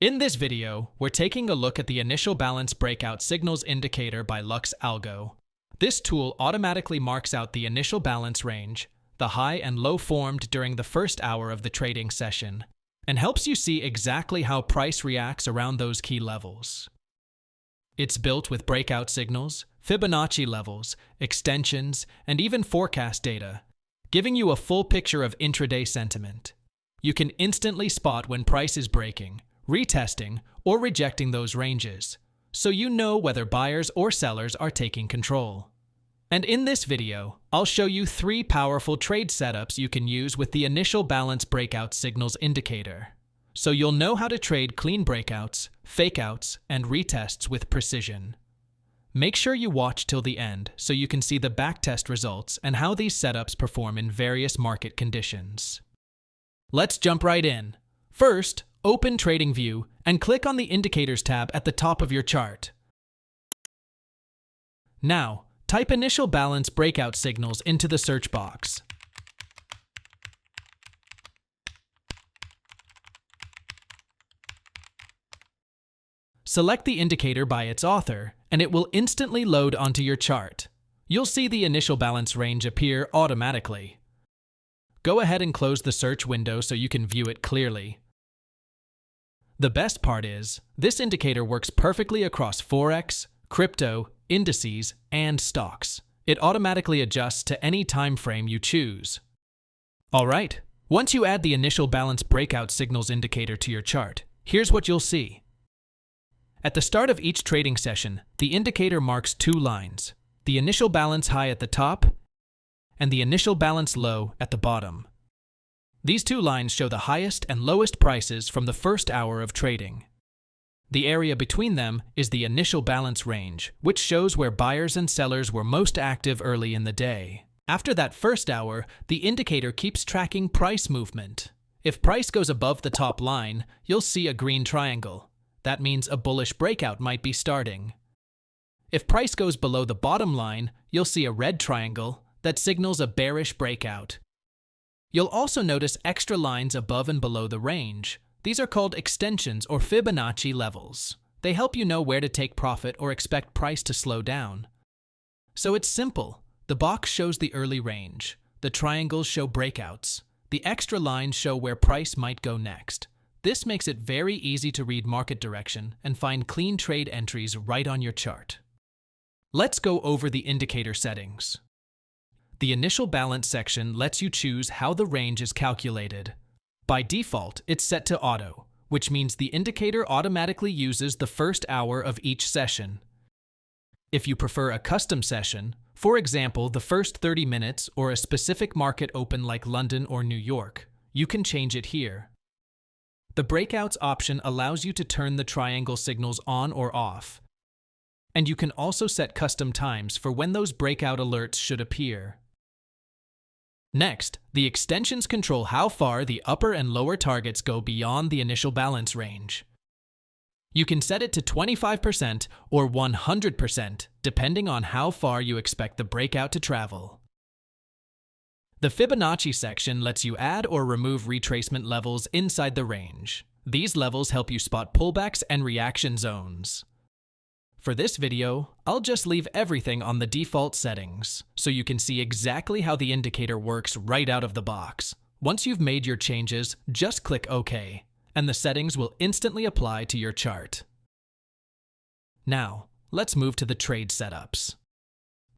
In this video, we're taking a look at the Initial Balance Breakout Signals indicator by LuxAlgo. This tool automatically marks out the initial balance range, the high and low formed during the first hour of the trading session, and helps you see exactly how price reacts around those key levels. It's built with breakout signals, Fibonacci levels, extensions, and even forecast data, giving you a full picture of intraday sentiment. You can instantly spot when price is breaking, retesting, or rejecting those ranges, so you know whether buyers or sellers are taking control. And in this video, I'll show you 3 powerful trade setups you can use with the Initial Balance Breakout Signals indicator, so you'll know how to trade clean breakouts, fakeouts, and retests with precision. Make sure you watch till the end so you can see the backtest results and how these setups perform in various market conditions. Let's jump right in. First, open TradingView and click on the Indicators tab at the top of your chart. Now, type Initial Balance Breakout Signals into the search box. Select the indicator by its author, and it will instantly load onto your chart. You'll see the initial balance range appear automatically. Go ahead and close the search window so you can view it clearly. The best part is, this indicator works perfectly across Forex, crypto, indices, and stocks. It automatically adjusts to any time frame you choose. Alright, once you add the Initial Balance Breakout Signals indicator to your chart, here's what you'll see. At the start of each trading session, the indicator marks 2 lines, the initial balance high at the top and the initial balance low at the bottom. These 2 lines show the highest and lowest prices from the first hour of trading. The area between them is the initial balance range, which shows where buyers and sellers were most active early in the day. After that first hour, the indicator keeps tracking price movement. If price goes above the top line, you'll see a green triangle. That means a bullish breakout might be starting. If price goes below the bottom line, you'll see a red triangle that signals a bearish breakout. You'll also notice extra lines above and below the range. These are called extensions or Fibonacci levels. They help you know where to take profit or expect price to slow down. So it's simple. The box shows the early range. The triangles show breakouts. The extra lines show where price might go next. This makes it very easy to read market direction and find clean trade entries right on your chart. Let's go over the indicator settings. The Initial Balance section lets you choose how the range is calculated. By default, it's set to Auto, which means the indicator automatically uses the first hour of each session. If you prefer a custom session, for example, the first 30 minutes or a specific market open like London or New York, you can change it here. The Breakouts option allows you to turn the triangle signals on or off. And you can also set custom times for when those breakout alerts should appear. Next, the extensions control how far the upper and lower targets go beyond the initial balance range. You can set it to 25% or 100% depending on how far you expect the breakout to travel. The Fibonacci section lets you add or remove retracement levels inside the range. These levels help you spot pullbacks and reaction zones. For this video, I'll just leave everything on the default settings, so you can see exactly how the indicator works right out of the box. Once you've made your changes, just click OK, and the settings will instantly apply to your chart. Now, let's move to the trade setups.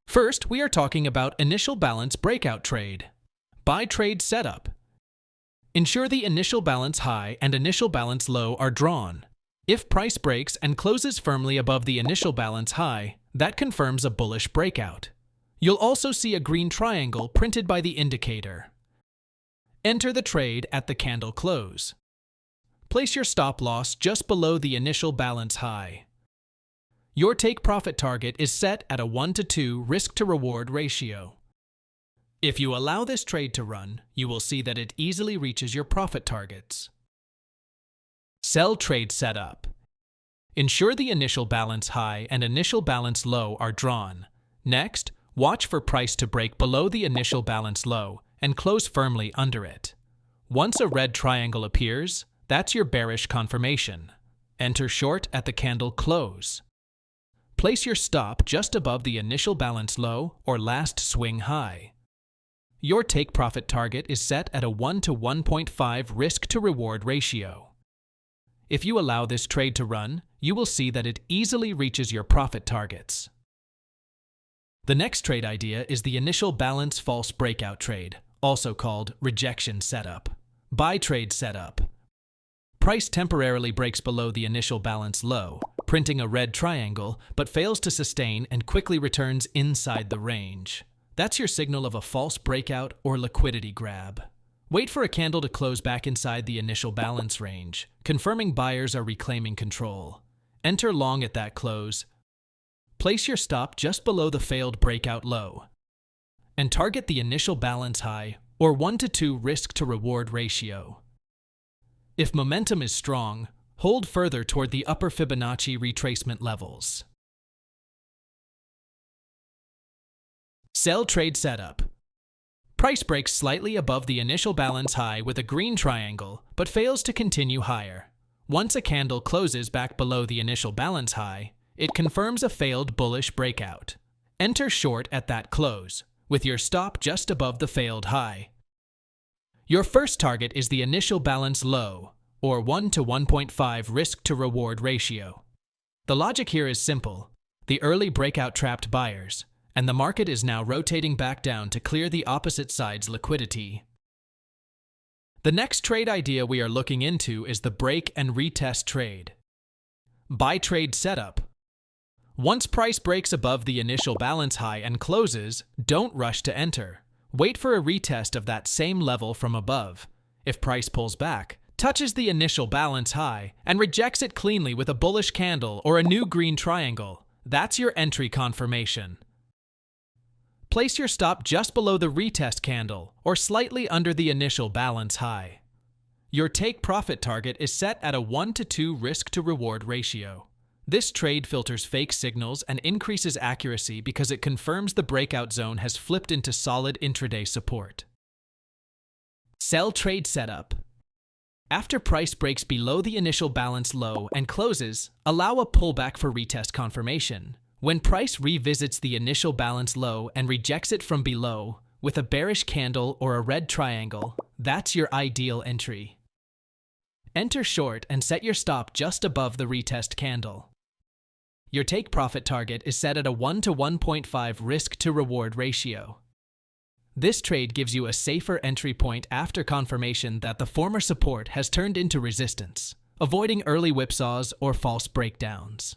First, we are talking about Initial Balance Breakout Trade. Buy Trade Setup. Ensure the initial balance high and initial balance low are drawn. If price breaks and closes firmly above the initial balance high, that confirms a bullish breakout. You'll also see a green triangle printed by the indicator. Enter the trade at the candle close. Place your stop loss just below the initial balance high. Your take profit target is set at a 1:2 risk-to-reward ratio. If you allow this trade to run, you will see that it easily reaches your profit targets. Sell Trade Setup. Ensure the initial balance high and initial balance low are drawn. Next, watch for price to break below the initial balance low and close firmly under it. Once a red triangle appears, that's your bearish confirmation. Enter short at the candle close. Place your stop just above the initial balance low or last swing high. Your take profit target is set at a 1 to 1.5 risk-to-reward ratio. If you allow this trade to run, you will see that it easily reaches your profit targets. The next trade idea is the initial balance false breakout trade, also called rejection setup. Buy trade setup. Price temporarily breaks below the initial balance low, printing a red triangle, but fails to sustain and quickly returns inside the range. That's your signal of a false breakout or liquidity grab. Wait for a candle to close back inside the initial balance range, confirming buyers are reclaiming control. Enter long at that close. Place your stop just below the failed breakout low, and target the initial balance high or 1 to 2 risk-to-reward ratio. If momentum is strong, hold further toward the upper Fibonacci retracement levels. Sell trade setup. Price breaks slightly above the initial balance high with a green triangle, but fails to continue higher. Once a candle closes back below the initial balance high, it confirms a failed bullish breakout. Enter short at that close, with your stop just above the failed high. Your first target is the initial balance low, or 1 to 1.5 risk-to-reward ratio. The logic here is simple. The early breakout trapped buyers, and the market is now rotating back down to clear the opposite side's liquidity. The next trade idea we are looking into is the break and retest trade. Buy trade setup. Once price breaks above the initial balance high and closes, don't rush to enter. Wait for a retest of that same level from above. If price pulls back, touches the initial balance high, and rejects it cleanly with a bullish candle or a new green triangle, that's your entry confirmation. Place your stop just below the retest candle or slightly under the initial balance high. Your take profit target is set at a 1 to 2 risk-to-reward ratio. This trade filters fake signals and increases accuracy because it confirms the breakout zone has flipped into solid intraday support. Sell trade setup. After price breaks below the initial balance low and closes, allow a pullback for retest confirmation. When price revisits the initial balance low and rejects it from below with a bearish candle or a red triangle, that's your ideal entry. Enter short and set your stop just above the retest candle. Your take profit target is set at a 1 to 1.5 risk-to-reward ratio. This trade gives you a safer entry point after confirmation that the former support has turned into resistance, avoiding early whipsaws or false breakdowns.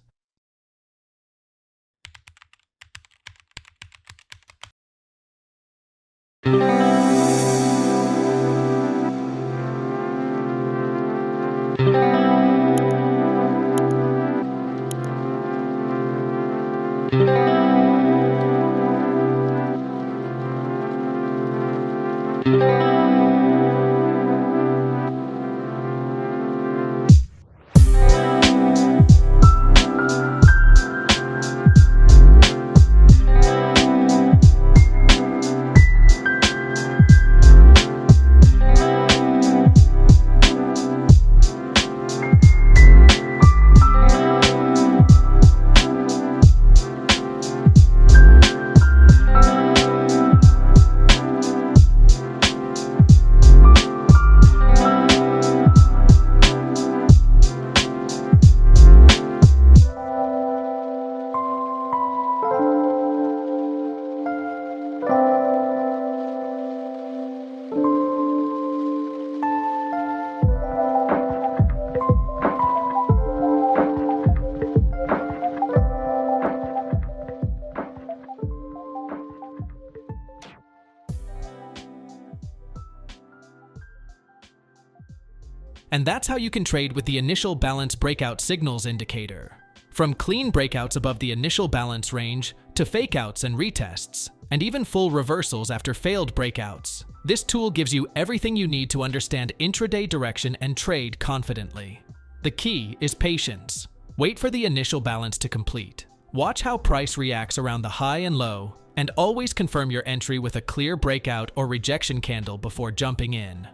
And that's how you can trade with the Initial Balance Breakout Signals indicator. From clean breakouts above the initial balance range to fakeouts and retests, and even full reversals after failed breakouts, this tool gives you everything you need to understand intraday direction and trade confidently. The key is patience. Wait for the initial balance to complete. Watch how price reacts around the high and low, and always confirm your entry with a clear breakout or rejection candle before jumping in.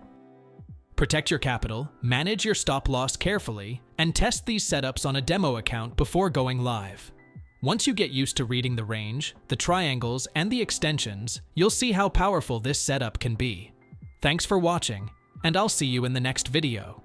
Protect your capital, manage your stop loss carefully, and test these setups on a demo account before going live. Once you get used to reading the range, the triangles, and the extensions, you'll see how powerful this setup can be. Thanks for watching, and I'll see you in the next video.